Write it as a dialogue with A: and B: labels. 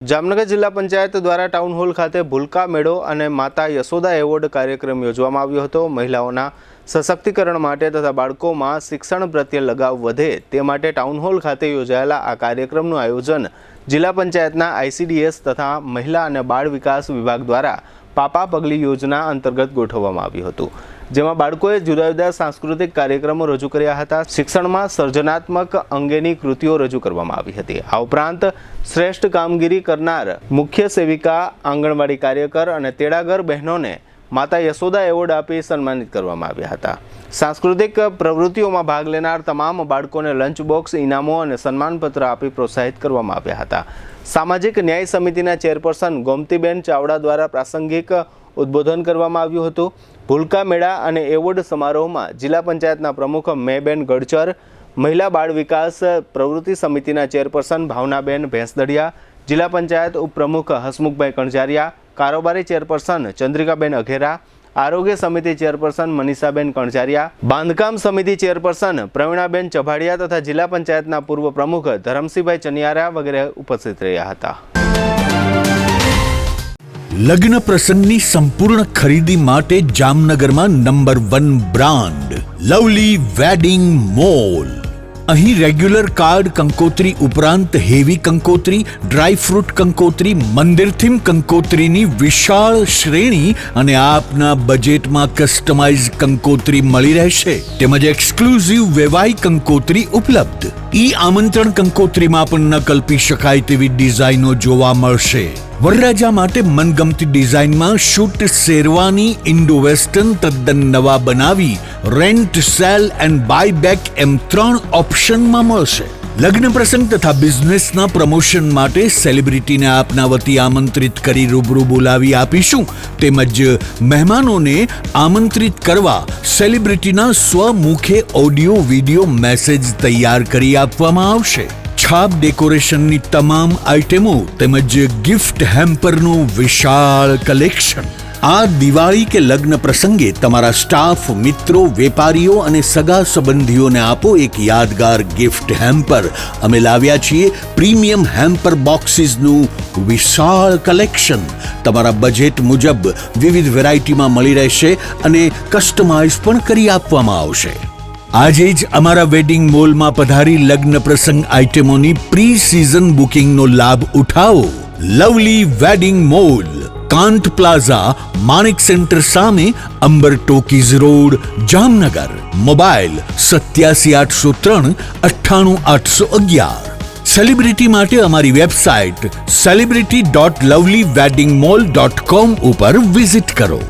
A: જામનગર જિલ્લા પંચાયત દ્વારા town hall ખાતે ભૂલકા મેળો અને માતા યશોદા એવોર્ડ કાર્યક્રમ યોજવામાં આવ્યો હતો। મહિલાઓના સશક્તિકરણ માટે તથા બાળકોમાં શિક્ષણ પ્રત્યે લગાવ વધે તે માટે ટાઉન હોલ ખાતે યોજાયેલા આ કાર્યક્રમનું આયોજન જિલ્લા પંચાયતના ICDS તથા મહિલા અને બાળ વિકાસ વિભાગ દ્વારા પાપા પગલી યોજના અંતર્ગત ગોઠવવામાં આવ્યું હતું, જેમાં બાળકોએ જુદા જુદા સાંસ્કૃતિક કાર્યક્રમો રજૂ કર્યા હતા। શિક્ષણમાં સર્જનાત્મક અંગેની કૃતિઓ રજૂ કરવામાં આવી હતી। આ ઉપરાંત શ્રેષ્ઠ કામગીરી કરનાર મુખ્ય સેવિકા, આંગણવાડી કાર્યકર અને તેડાગર બહેનોને માતા યશોદા એવોર્ડ આપી સન્માનિત કરવામાં આવ્યા હતા। સાંસ્કૃતિક પ્રવૃત્તિઓમાં ભાગ લેનાર તમામ બાળકોને લંચ બોક્સ, ઇનામો અને સન્માનપત્ર આપી પ્રોત્સાહિત કરવામાં આવ્યા હતા। સામાજિક ન્યાય સમિતિના ચેરપર્સન ગોમતીબેન ચાવડા દ્વારા પ્રાસંગિક ઉદ્બોધન કરવામાં આવ્યું હતું। ભૂલકા મેળા અને એવોર્ડ સમારોહમાં જિલ્લા પંચાયતના પ્રમુખ મેબેન ગડચર, મહિલા બાળ વિકાસ પ્રવૃત્તિ સમિતિના ચેરપર્સન ભાવનાબેન ભેંસદડિયા, જિલ્લા પંચાયત ઉપપ્રમુખ હસમુખભાઈ કણઝારિયા, કારોબારી ચેરપર્સન ચંદ્રિકાબેન અઘેરા, આરોગ્ય સમિતિ ચેરપર્સન મનીષાબેન કણઝારિયા, બાંધકામ સમિતિ ચેરપર્સન પ્રવીણાબેન ચભાડિયા તથા જિલ્લા પંચાયતના પૂર્વ પ્રમુખ ધરમસિંહભાઈ ચનિયારા વગેરે ઉપસ્થિત રહ્યા હતા।
B: લગ્ન પ્રસંગની સંપૂર્ણ ખરીદી માટે જામનગરમાં number 1 brand lovely wedding mall. અહીં રેગ્યુલર કાર્ડ કંકોત્રી ઉપરાંત હેવી કંકોત્રી, ડ્રાય ફ્રૂટ કંકોત્રી, મંદિર થીમ કંકોત્રીની વિશાળ શ્રેણી અને આપના બજેટમાં કસ્ટમાઇઝ કંકોત્રી મળી રહેશે, તેમજ એક્સક્લુઝિવ વેવાઈ કંકોત્રી ઉપલબ્ધ। ઈ આમંત્રણ કંકોત્રીમાં પણ ન કલ્પી શકાય તેવી ડિઝાઇનો જોવા મળશે। વરરાજા માટે મનગમતી ડિઝાઇનમાં શૂટ શેરવાની ઇન્ડો વેસ્ટર્ન તદ્દન નવા બનાવી rent, sell and buy back એમ 3 ઓપ્શનમાં મળશે। લગ્ન પ્રસંગ તથા બિઝનેસના પ્રમોશન માટે સેલિબ્રિટીને આપના વતી આમંત્રિત કરી રૂબરૂ બોલાવી આપીશું, તેમજ મહેમાનોને આમંત્રિત કરવા સેલિબ્રિટીના સ્વમુખે ઓડિયો વિડિયો મેસેજ તૈયાર કરી આપવામાં આવશે। છાપ ડેકોરેશનની તમામ આઇટમો તેમજ ગિફ્ટ હેમ્પરનું વિશાળ કલેક્શન। આ દિવાળી કે લગ્ન પ્રસંગે તમારા સ્ટાફ, મિત્રો, વેપારીઓ અને સગા સંબંધીઓને આપો એક યાદગાર ગિફ્ટ હેમ્પર। અમે લાવ્યા છીએ પ્રીમિયમ હેમ્પર બોક્સીસનું વિશાળ કલેક્શન। તમારા બજેટ મુજબ વિવિધ વેરાયટીમાં મળી રહેશે અને કસ્ટમાઇઝ પણ કરી આપવામાં આવશે। આજે જ અમારા વેડિંગ મોલમાં પધારી લગ્ન પ્રસંગ આઇટમોની પ્રી સિઝન બુકિંગનો લાભ ઉઠાવો। Lovely wedding mall, Kant plaza, Manek centre સામે, Ambar talkies road, Jamnagar. Mobile 87 803 98 811। Celebrity માટે અમારી વેબસાઇટ celebrity.lovelyweddingmall.com ઉપર વિઝિટ કરો।